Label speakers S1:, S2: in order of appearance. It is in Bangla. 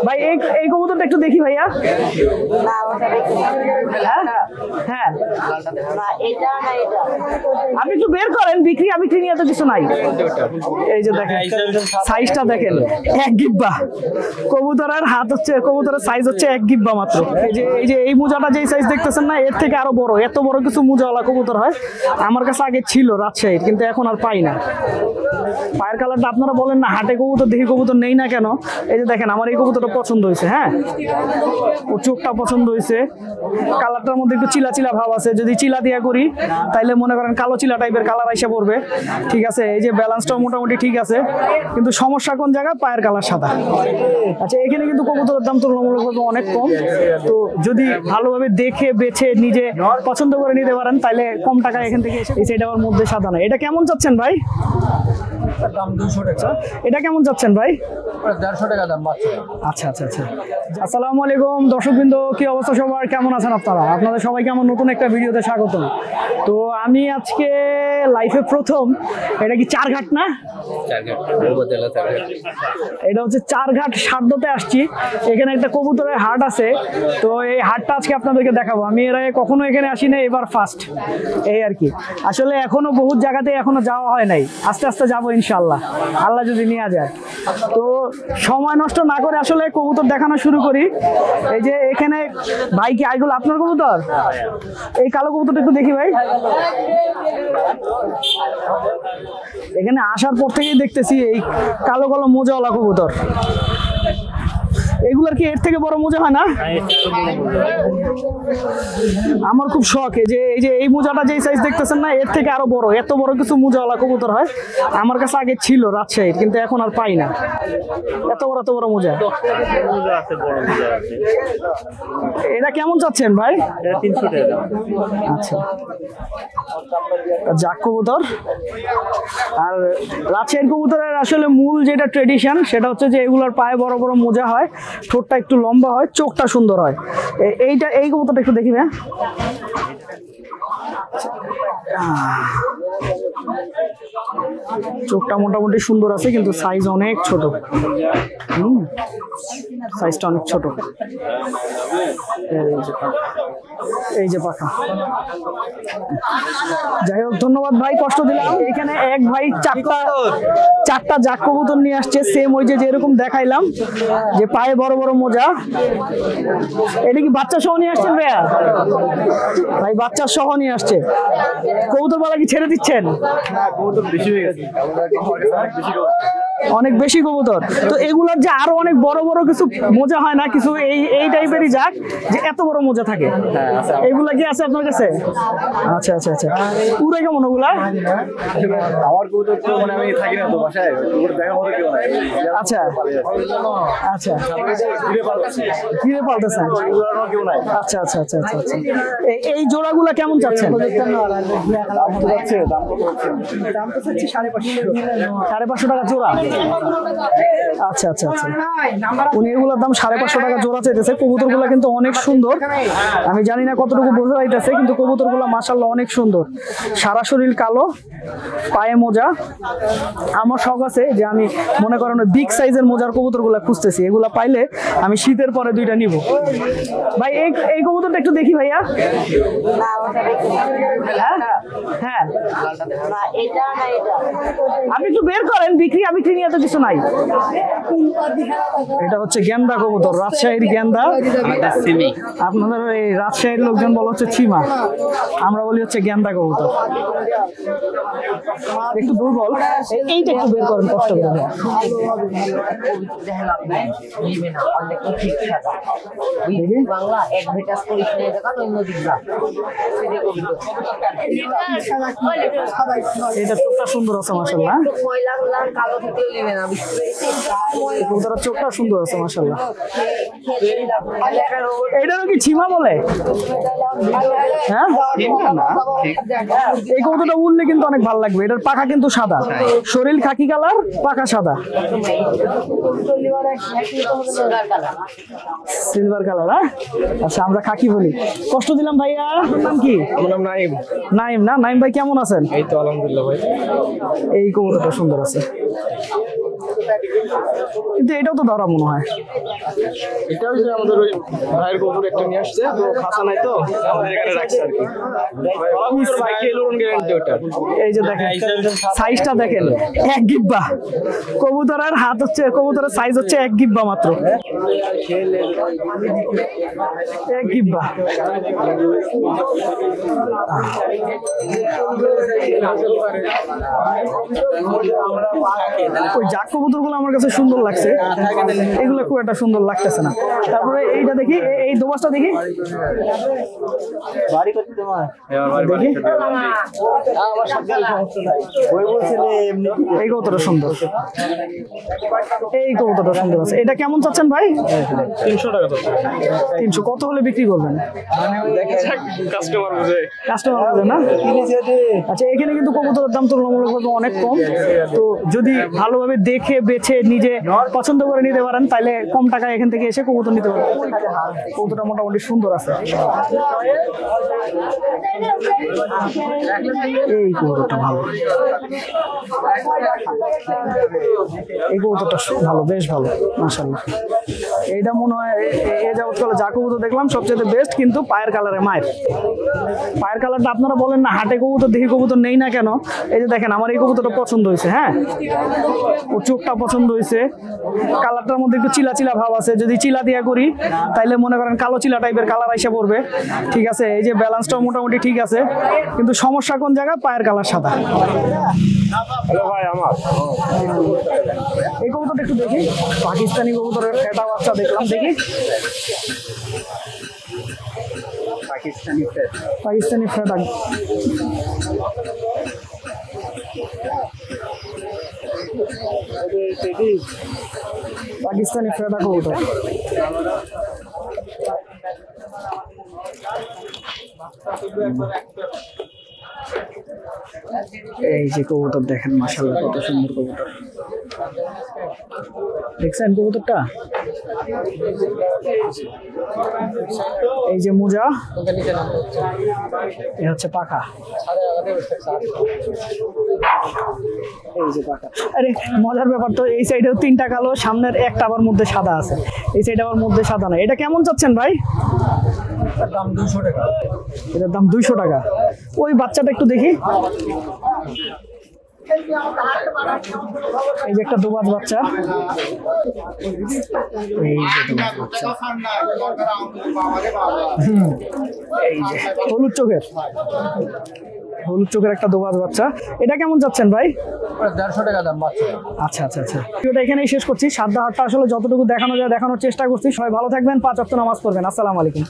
S1: ভাই এই কবুতরটা একটু দেখি ভাইয়া। হ্যাঁ আপনি একটু বের করেন, বিক্রি নিয়ে তো কিছু নাই। এই যে দেখেন সাইজটা দেখেন, এক গিব্বা কবুতরের হাত হচ্ছে, কবুতরের সাইজ হচ্ছে এক গিব্বা মাত্র। এই যে এই মোজাটা যে সাইজ দেখতেছেন না, এর থেকে আরো বড়, এত বড় কিছু মোজাওয়ালা কবুতর হয় আমার কাছে আগে ছিল রাজশাহীর, কিন্তু এখন আর পাই না। পায়ের কালারটা আপনারা বলেন না হাটে কবুতর দেখি কবুতর নেই না কেন, এই যে দেখেন আমার এই কবুতরটা পছন্দ হয়েছে। হ্যাঁ ওর চোখটা পছন্দ হয়েছে, কালারটার মধ্যে একটু চিলা চিলা ভাব আছে, যদি চিলা দিয়া করি তাইলে মনে করেন কালো চিলা টাইপের কালার আইসা পড়বে। ঠিক আছে, এই যে ব্যালেন্সটাও মোটামুটি ঠিক আছে, কিন্তু সমস্যা কোন জায়গায়, পায়ের কালার সাদা। আচ্ছা এখানে কিন্তু কবুতরের দাম তুলনামূলকভাবে অনেক কম, তো যদি ভালোভাবে দেখে বেছে নিজে পছন্দ করে নিতে পারেন তাহলে কম টাকা এখান থেকে এসে। এই সাইডার মধ্যে সাদা না, এটা কেমন চাচ্ছেন ভাই?
S2: দাম 200 টাকা।
S1: এটা কেমন চাচ্ছেন ভাই?
S2: 150 টাকা দাম মাত্র।
S1: আচ্ছা আচ্ছা আচ্ছা। আসসালামু আলাইকুম দর্শকবৃন্দ, কি অবস্থা সবার, কেমন আছেন আপনারা? আপনাদের সবাইকে আমার নতুন একটা ভিডিওতে স্বাগতম। তো আমি আজকে লাইফে প্রথম, এটা কি চারঘাট না? এটা হচ্ছে চারঘাট সারদতে আসছি। এখানে একটা কবুতরের হাট আছে, তো এই হাটটা আজকে আপনাদেরকে দেখাবো। আমি এর আগে কখনো এখানে আসি না, এবার ফার্স্ট এই আর কি। আসলে এখনো বহুত জায়গাতে এখনো যাওয়া হয় নাই, আস্তে আস্তে যাবো ইনশাল্লাহ, আল্লাহ যদি নিয়ে যায়। তো সময় নষ্ট না করে আসলে কবুতর দেখানো শুরু করি। এই যে এখানে ভাই, কি আইগুলো আপনার কবুতর? এই কালো কবুতরটা একটু দেখি ভাই। এখানে আসার পর থেকেই দেখতেছি এই কালো কালো মোজাওয়ালা কবুতর। এগুলার কি এর থেকে বড় মোজা হয় না? আমার খুব শখ, এই যে এই মোজাটা যে সাইজ দেখতেছেন না, এর থেকে আরো বড়, এত বড় কিছু মোজাওয়ালা কবুতর হয় আমার কাছে আগে ছিল রাজশাহীর, কিন্তু এখন আর পাই না এত বড় মোজা। এটা কেমন চাচ্ছেন ভাই?
S2: 300 টাকা।
S1: আচ্ছা জাক কবুতর। আর রাজশাহীর কবুতরের আসলে মূল যেটা ট্রেডিশন, সেটা হচ্ছে যে এগুলোর পায়ে বড় বড় মোজা হয়, ঠোঁটটা একটু লম্বা হয়, চোখটা সুন্দর হয়। এই কবুতরটা একটু দেখি না। চোখটা মোটামুটি সুন্দর আছে, কিন্তু সাইজ অনেক ছোট। সাইজটা অনেক ছোট। এই যে পাখা। যাই হোক ধন্যবাদ ভাই, কষ্ট দিলাম। এখানে এক ভাই চারটা জাক কবুতর নিয়ে আসছে, সেম ওই যে যেরকম দেখাইলাম, যে পায়ে বড় বড় মোজা। এটা কি বাচ্চা সহ নিয়ে আসছেন ভাইয়া? ভাই বাচ্চা সহ নিয়ে আসছে। কবুতর বালা কি ছেড়ে দিচ্ছেন? অনেক বেশি কবুতর। তো এগুলোর যে আরো অনেক বড় বড় কিছু মোজা হয় না, কিছু এই টাইপেরই যাক যে এত বড় মোজা থাকে, এগুলা কি আছে আপনার কাছে? আচ্ছা আচ্ছা আচ্ছা। পুরো কেমন ওগুলা?
S2: আমার কবুতর তো মানে আমি থাকি না তো বাসায়, ওর দেখা মতো কেউ নাই।
S1: আচ্ছা আচ্ছা, কিরে পালতেছেন?
S2: কেউ নাই।
S1: আচ্ছা আচ্ছা আচ্ছা আচ্ছা আচ্ছা। এই জোড়াগুলা কেমন চাচ্ছেন? দাম তো চাচ্ছি 550 টাকা জোড়া। আচ্ছা আচ্ছা আচ্ছা, উনি এগুলোর দাম 550 টাকা জোড়া চাইতেছে। কবুতরগুলো কিন্তু অনেক সুন্দর, আমি জানি না কতটুকু বোঝা যাইতেছে, কিন্তু কবুতরগুলো মাশাআল্লাহ অনেক সুন্দর। সারা শরীর কালো, পায়ে মোজা। আমার শখ আছে যে আমি মনে করেন বিগ সাইজের মোজার কবুতরগুলো খুঁজতেছি, এগুলা পাইলে আমি শীতের পরে দুইটা নিব। ভাই এই কবুতরটা একটু দেখি ভাইয়া। হ্যাঁ আপনি একটু বের করেন, বিক্রি নিয়ে তো কিছু নাই। এটা হচ্ছে গেন্দা কবুতর, রাজশাহীর গেন্দা। আপনাদের এই রাজশাহীর লোকজন বলা হচ্ছে চিমা, আমরা বলি হচ্ছে গেন্দা কবুতর। একটু দুর্বল, এইটা একটু বের করেন কষ্ট করে। এটা চোখটা সুন্দর আছে মাশাআল্লাহ, কবুতরের চোখটা সুন্দর আছে মাশাআল্লাহ। এটাও কি ছিমা বলে? হ্যাঁ এই কবুতরটা উড়লে কিন্তু অনেক ভালো লাগবে। এটার পাখা কিন্তু সাদা, শরীর খাকি কালার, পাখা সাদা, সিলভার কালার। আচ্ছা আমরা খাকি বলি। কষ্ট দিলাম ভাইয়া, নাম কি?
S2: আমার নাম নাইম।
S1: নাইম না? নাইম ভাই কেমন আছেন?
S2: এই তো আলহামদুলিল্লাহ ভাই।
S1: এই কবুতরটা সুন্দর আছে, কিন্তু এটাও তো ধরা মনে হয়।
S2: এটা হচ্ছে আমাদের ওই ভাইয়ের কবুতর একটা নিয়ে আসছে, তো খাসা নাই তো আমাদের এখানে রাখছে আর কি। ভাই কেলোরন গ্যারান্টি ওটা।
S1: এই যে দেখেন সাইজটা দেখেন, এক গিব্বা কবুতরের হাত হচ্ছে, কবুতরের সাইজ হচ্ছে এক গিব্বা মাত্র, এক গিব্বা। ওই জাক কবুতর গুলো আমার কাছে সুন্দর লাগছে, এগুলো খুব একটা সুন্দর লাগতেছে না। তারপরে এইটা দেখি, এই দোবাসটা দেখি, দেখি এই কবুতরটা সুন্দর, এই কবুতরটা সুন্দর আছে। এটা কেমন চাচ্ছেন ভাই?
S2: 300 টাকা তো।
S1: 300। কত হলে বিক্রি করবেন?
S2: কাস্টমার বুঝে।
S1: কাস্টমার বলে না? আচ্ছা, এখানে কিন্তু কবুতরের দাম তুলনামূলকভাবে অনেক কম, তো যদি ভালোভাবে দেখে বেছে নিজে পছন্দ করে নিতে পারেন তাহলে কম টাকায় এখান থেকে এসে কবুতর নিতে পারেন। কবুতরটা মোটামুটি সুন্দর আছে। এই কবুতরটা ভালো, এই কবুতরটা ভালো, বেশ ভালো মাশাআল্লাহ। এইটা মনে হয় এ যাবৎকালে যা কবুতর দেখলাম সবচেয়ে বেস্ট, কিন্তু পায়ের কালারে, মায়ের পায়ের কালারটা আপনারা বলেন না হাটে কবুতর দেখি কবুতর নেই না কেন? এই যে দেখেন আমার এই কবুতরটা পছন্দ হয়েছে, হ্যাঁ ওর চোখটা পছন্দ হয়েছে, কালারটার মধ্যে একটু চিলা চিলা ভাব আছে, যদি চিলা দিয়া করি তাইলে মনে করেন কালো চিলা টাইপের কালার আইসা পড়বে। ঠিক আছে, এই যে ব্যালেন্সটাও মোটামুটি ঠিক আছে, কিন্তু সমস্যা কোন জায়গায়? পায়ের কালার সাদা।
S2: হ্যালো ভাই, আমার
S1: এই কবুতরটা একটু দেখি, পাকিস্তানি কবুতরের ফেটা বাচ্চা দেখলাম, দেখি পাকিস্তানি ফেটা। পাকিস্তানি ফেটা কবুতর। এই যে কবুতর দেখেন মাশাআল্লাহ, কত সুন্দর কবুতর। দেখছেন কবুতরটা? এই যে মোজা, এ হচ্ছে পাখা, এই যে পাখা। আরে মজার ব্যাপার তো, এই সাইডেও 3টা কালো, সামনের একটা আবার মধ্যে সাদা আছে, এই সাইড আবার মধ্যে সাদা নাই। এটা কেমন চাচ্ছেন ভাই?
S2: দাম 200 টাকা।
S1: এটার দাম 200 টাকা। ওই বাচ্চাটা একটু দেখি, এই যে একটা দোবাজ বাচ্চা, এই যে দোবাজ বাচ্চা, এই যে হলুদ চোখের, হলুদ চোখের একটা দোবাজ বাচ্চা। এটা কেমন যাচ্ছেন ভাই?
S2: 150 টাকা দাম বাচ্চা।
S1: আচ্ছা আচ্ছা আচ্ছা, ভিডিওটা এখানেই শেষ করছি। সাদ্দা হাটটা আসলে যতটুকু দেখানো যায় দেখানোর চেষ্টা করছি। সবাই ভালো থাকবেন, 5 ওয়াক্ত নামাজ পড়বেন। আসসালামু আলাইকুম।